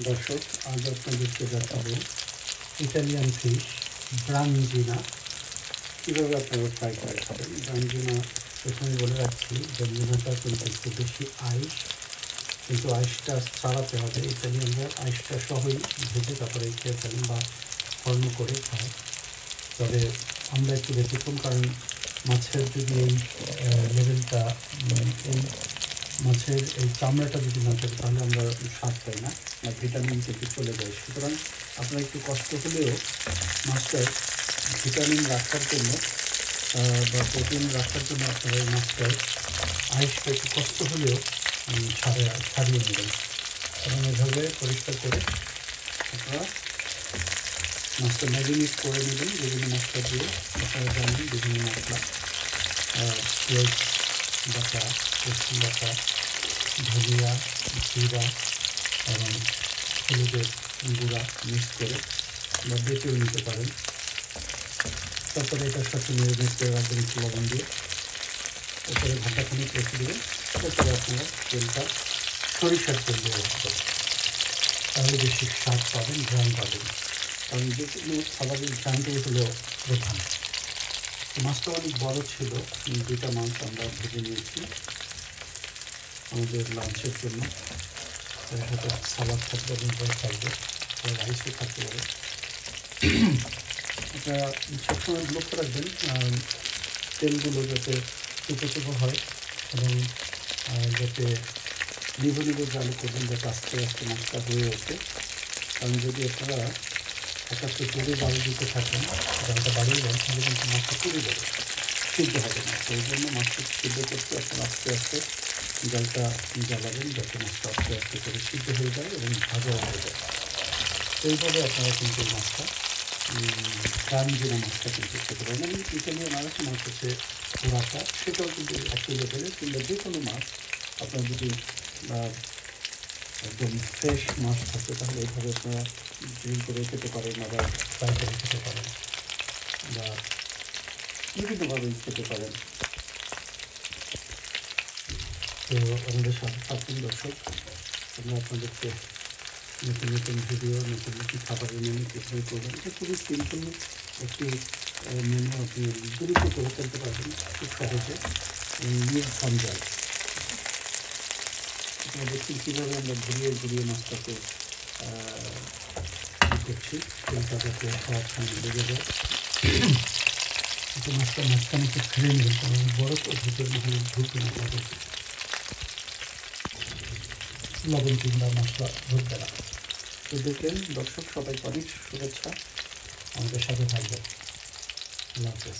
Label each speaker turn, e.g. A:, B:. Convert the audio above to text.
A: দর্শক, আজ আপনাদেরকে দেখাবো ইটালিয়ান ফিশ ব্রাঞ্জিনা কীভাবে আপনারা ফ্রাই করে খাবেন। ব্রাঞ্জিনা প্রথমে বলে রাখছি, ব্রাঞ্জিনাটা কিন্তু একটু বেশি আইস, কিন্তু আইসটা ছাড়াতে হবে। ইটালিয়ানরা আইসটা সহই ভেজে তারপরে খেয়ে ফেলেন বা ফর্ম করে খায়, তবে আমরা একটু ব্যতিক্রম, কারণ মাছের যদি এই লেভেলটা এই মাছের এই চামড়াটা যদি না থাকে তাহলে আমরা স্বাদ পাই না, ভিটামিন থেকে চলে যায়। সুতরাং আপনারা একটু কষ্ট হলেও মাছটার ভিটামিন রাখার জন্য বা প্রোটিন রাখার জন্য আপনারা এই মাছটার আইসটা একটু কষ্ট হলেও ছাড়িয়ে নেবেন এবং এভাবে পরিষ্কার করে আপনারা মাছটা ম্যারিনেট করে নেবেন। বিভিন্ন মশলা দিয়ে আপনারা জানেন, বিভিন্ন মশলা পেঁয়াজ বাটা, রসুন বাটা, ধনিয়া, জিরা এবং হলুদের গুঁড়া মিক্স করে বা বেটেও নিতে পারেন। তারপরে এটার সাথে ম্যারিনেট করে রাখবেন একটু লবণ দিয়ে, এরপরে ঘন্টাখানিক রেখে দেবেন। এরপরে আপনারা তেলটা সরিষার তেল দিয়ে রাখবেন, তাহলে বেশি স্বাদ পাবেন, ঘ্রাণ পাবেন। কারণ যে কোনো খাবারের ঘ্রাণটাই হলো প্রধান। মাছটা অনেক বড় ছিল, দুটা মাছ আমরা ভেজে নিয়েছি আমাদের লাঞ্চের জন্য। হয়তো সালাদ থাকবে, আপনারা থাকবে, রাইসও থাকতে পারে। আপনারা সবসময় লক্ষ্য রাখবেন তেলগুলো যাতে চুপো চুপো হয় এবং যাতে নিভু নিভু জাল করবেন, যাতে আস্তে আস্তে মাছটা হয়ে ওঠে। কারণ যদি আপনারা একাত্তর জোরে জাল দিতে থাকেন, জালটা বাড়িয়ে দেন, তাহলে কিন্তু মাছটা পুড়ে যাবে, সিদ্ধ হবে না। তো এই জন্য মাছটা সিদ্ধ করতে আপনারা আস্তে আস্তে জালটা জ্বালাবেন, যাতে মাছটা আস্তে আস্তে করে সিদ্ধ হয়ে যায় এবং ভাজা হয়ে যায়। এইভাবে আপনারা কিন্তু মাছটা ব্রাঞ্জিনা মাছটা কিন্তু খেতে পারেন। এবং ইটালিয়ান আরেকটা মাছ হচ্ছে পোড়াটা, সেটাও কিন্তু একই লেভেলের। কিংবা যে কোনো মাছ আপনারা যদি একদম ফ্রেশ মাছ থাকে তাহলে এইভাবে আপনারা গ্রিল করে খেতে পারেন, আবার ফ্রাই করে খেতে পারেন বা বিভিন্নভাবে খেতে পারেন। তো আমাদের সাথে থাকুন দর্শক, আমরা আপনাদেরকে নতুন নতুন ভিডিও, নতুন নতুন খাবারের মেনু কীভাবে করবেন, এটা খুবই সিম্পল একটি মেনু, আপনি দ্রুত করে ফেলতে পারবেন খুব সহজে, নির্ঝঞ্ঝাট। আপনারা দেখুন কীভাবে আমরা ঘুরিয়ে ঘুরিয়ে মাছটাকে করছি, তেলটা যাতে সব খানে লেগে যায়। কিন্তু মাছটা মাঝখানে একটু ফিরে নেবেন, কারণ বড় তো ভিতরে মহলে ঢুকবে না, লবণ কিংবা মশলা ঢুকবে না। তো দেখলেন দর্শক, সবাইকে অনেক শুভেচ্ছা, আমাদের সাথে থাকবেন। আল্লাহ হাফেজ।